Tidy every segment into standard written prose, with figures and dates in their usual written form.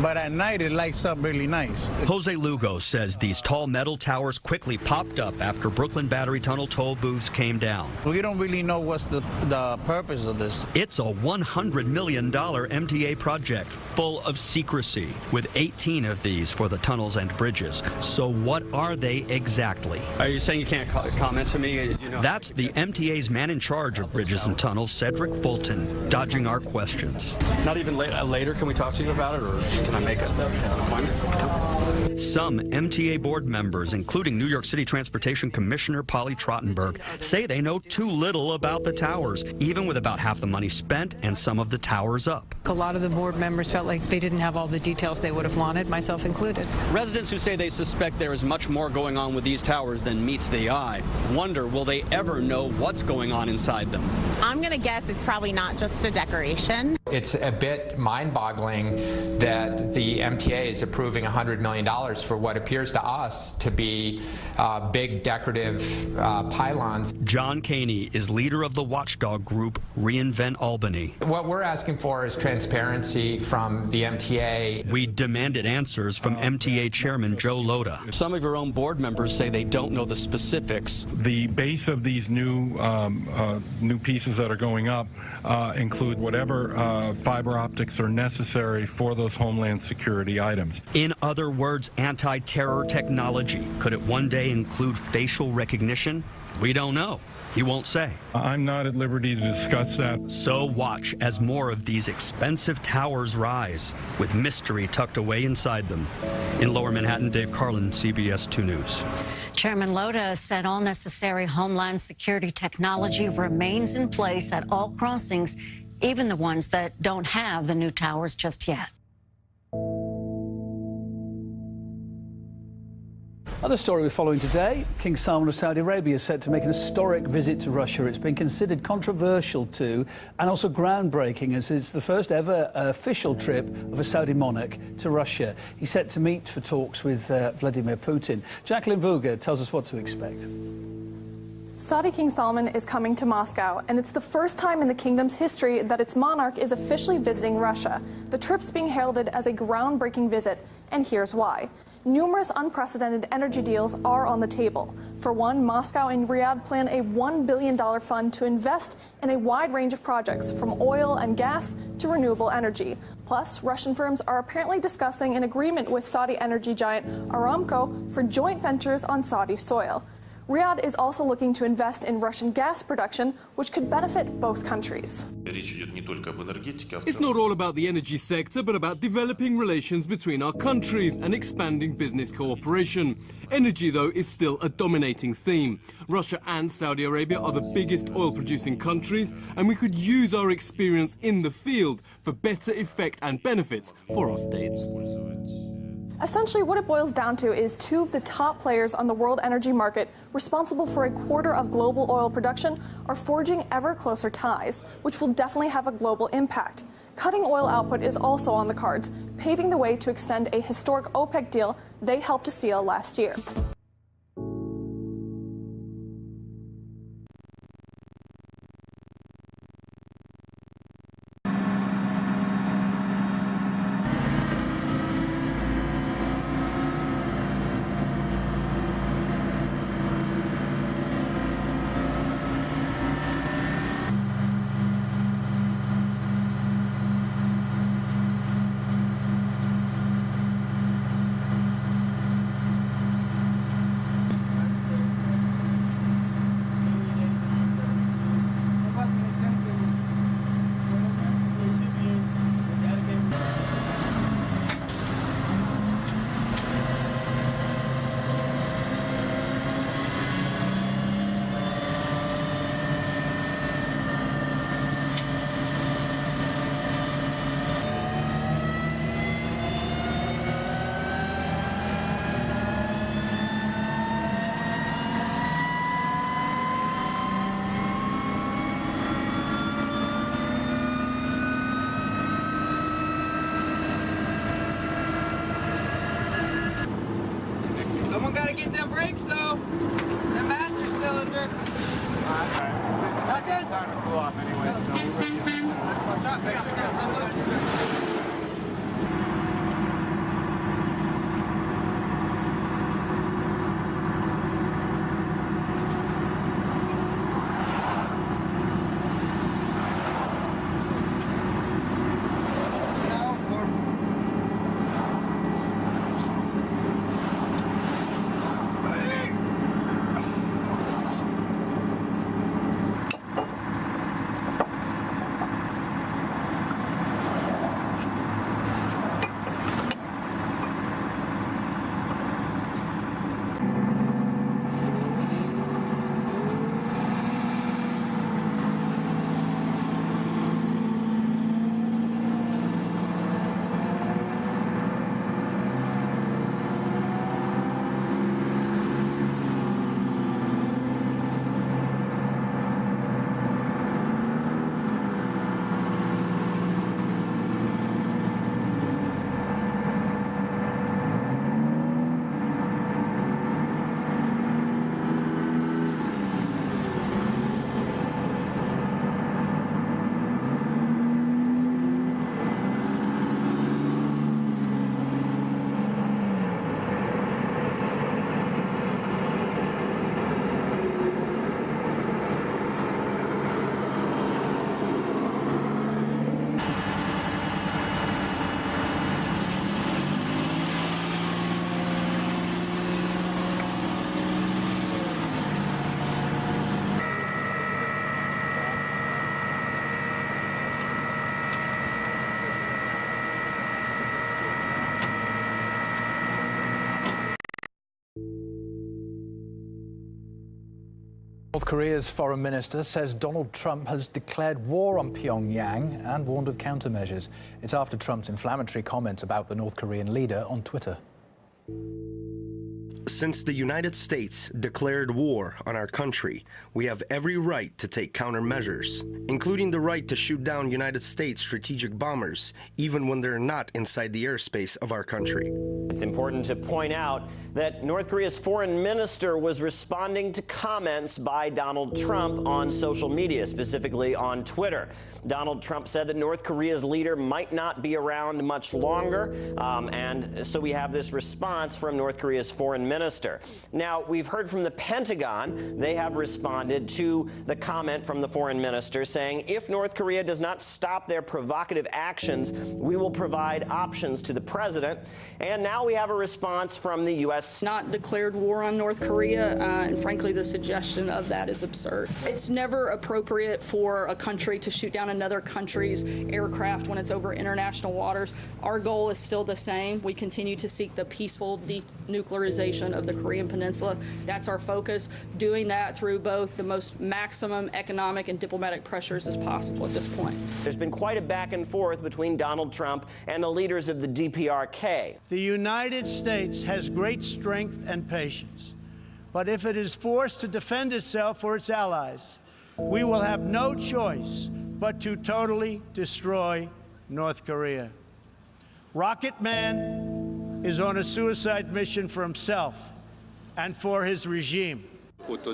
but at night it lights up really nice. Jose Lugo says these tall metal towers quickly popped up after Brooklyn Battery Tunnel toll booths came down. We don't really know what's the purpose of this. It's a $100 million MTA project full of secrecy, with 18 of these for the tunnels and bridges. So what are they exactly? Are you saying you can't comment to me? You know, that's the MTA's man in charge of bridges and tunnels, Cedric Fulton, dodging our questions. Not even later can we talk to you about it, or can I make an appointment? Some MTA board members, including New York City Transportation Commissioner Polly Trottenberg, say they know too little about the towers, even with about half the money spent and some of the towers up. A lot of the board members felt like they didn't have all the details they would have wanted, myself included. Residents who say they suspect there is much more going on with these towers than meets the eye wonder, will they ever know what's going on inside them? I'm going to guess it's probably not just a decoration. It's a bit mind-boggling that the MTA is approving $100 million for what appears to us to be big decorative pylons. John Caney is leader of the watchdog group Reinvent Albany. What we're asking for is transparency from the MTA. We demanded answers from MTA Chairman Joe Loda. Some of your own board members say they don't know the specifics. The base of these new pieces that are going up include whatever fiber optics are necessary for those homeland security items. In other words, anti-terror technology. Could it one day include facial recognition? We don't know. He won't say. I'm not at liberty to discuss that. So watch as more of these expensive towers rise, with mystery tucked away inside them. In Lower Manhattan, Dave Carlin, CBS 2 News. Chairman Loda said all necessary homeland security technology remains in place at all crossings, even the ones that don't have the new towers just yet. Other story we're following today, King Salman of Saudi Arabia is set to make an historic visit to Russia. It's been considered controversial too, and also groundbreaking, as it's the first ever official trip of a Saudi monarch to Russia. He's set to meet for talks with Vladimir Putin. Jacqueline Vuga tells us what to expect. Saudi King Salman is coming to Moscow, and it's the first time in the kingdom's history that its monarch is officially visiting Russia. The trip's being heralded as a groundbreaking visit, and here's why. Numerous unprecedented energy deals are on the table. For one, Moscow and Riyadh plan a $1 billion fund to invest in a wide range of projects, from oil and gas to renewable energy. Plus, Russian firms are apparently discussing an agreement with Saudi energy giant Aramco for joint ventures on Saudi soil. Riyadh is also looking to invest in Russian gas production, which could benefit both countries. It's not all about the energy sector, but about developing relations between our countries and expanding business cooperation. Energy, though, is still a dominating theme. Russia and Saudi Arabia are the biggest oil-producing countries, and we could use our experience in the field for better effect and benefits for our states. Essentially, what it boils down to is two of the top players on the world energy market, responsible for a quarter of global oil production, are forging ever closer ties, which will definitely have a global impact. Cutting oil output is also on the cards, paving the way to extend a historic OPEC deal they helped to seal last year. Get them brakes though. The master cylinder. It's time to cool off anyway, so we're ready. Watch out, North Korea's foreign minister says Donald Trump has declared war on Pyongyang and warned of countermeasures. It's after Trump's inflammatory comments about the North Korean leader on Twitter. Since the United States declared war on our country, we have every right to take countermeasures, including the right to shoot down United States strategic bombers, even when they're not inside the airspace of our country. It's important to point out that North Korea's foreign minister was responding to comments by Donald Trump on social media, specifically on Twitter. Donald Trump said that North Korea's leader might not be around much longer, and so we have this response from North Korea's foreign minister. Now, we've heard from the Pentagon. They have responded to the comment from the foreign minister saying, if North Korea does not stop their provocative actions, we will provide options to the president. And now we have a response from the U.S. Not declared war on North Korea, and frankly, the suggestion of that is absurd. It's never appropriate for a country to shoot down another country's aircraft when it's over international waters. Our goal is still the same. We continue to seek the peaceful denuclearization of the Korean Peninsula. That's our focus, doing that through both the most maximum economic and diplomatic pressures as possible at this point. There's been quite a back and forth between Donald Trump and the leaders of the DPRK. The United States has great strength and patience, but if it is forced to defend itself or its allies, we will have no choice but to totally destroy North Korea. Rocket Man is on a suicide mission for himself and for his regime. What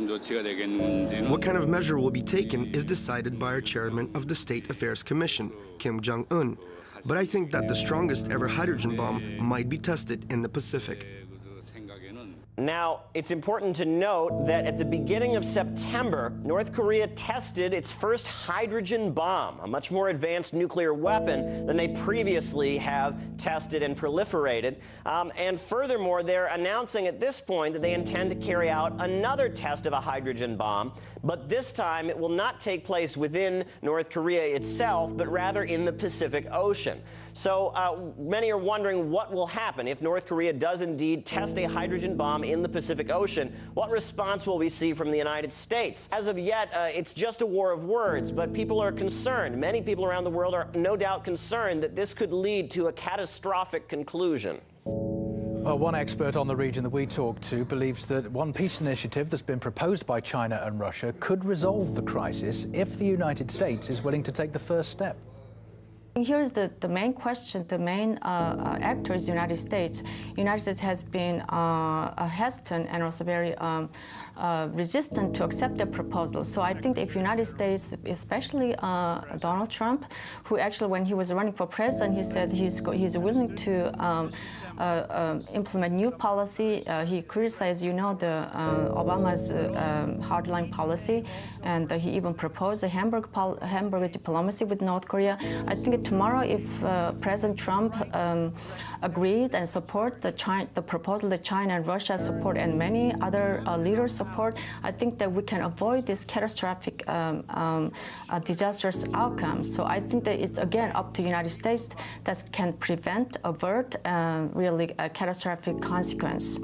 kind of measure will be taken is decided by our chairman of the State Affairs Commission, Kim Jong-un. But I think that the strongest ever hydrogen bomb might be tested in the Pacific. Now, it's important to note that at the beginning of September, North Korea tested its first hydrogen bomb, a much more advanced nuclear weapon than they previously have tested and proliferated. And furthermore, they're announcing at this point that they intend to carry out another test of a hydrogen bomb, but this time it will not take place within North Korea itself, but rather in the Pacific Ocean. So many are wondering what will happen if North Korea does indeed test a hydrogen bomb in the Pacific Ocean. What response will we see from the United States? As of yet, it's just a war of words, but people are concerned. Many people around the world are no doubt concerned that this could lead to a catastrophic conclusion. Well, one expert on the region that we talked to believes that one peace initiative that's been proposed by China and Russia could resolve the crisis if the United States is willing to take the first step. Here's the main question. The main actor is the United States. United States has been hesitant and also very resistant to accept the proposal. So I think if United States, especially Donald Trump, who actually, when he was running for president, he said he's willing to implement new policy. He criticized, the Obama's hardline policy, and he even proposed a hamburger diplomacy with North Korea. I think tomorrow, if President Trump agrees and support the proposal that China and Russia support and many other leaders support, I think that we can avoid this catastrophic, disastrous outcome. So I think that it's again up to the United States that can avert really a catastrophic consequence.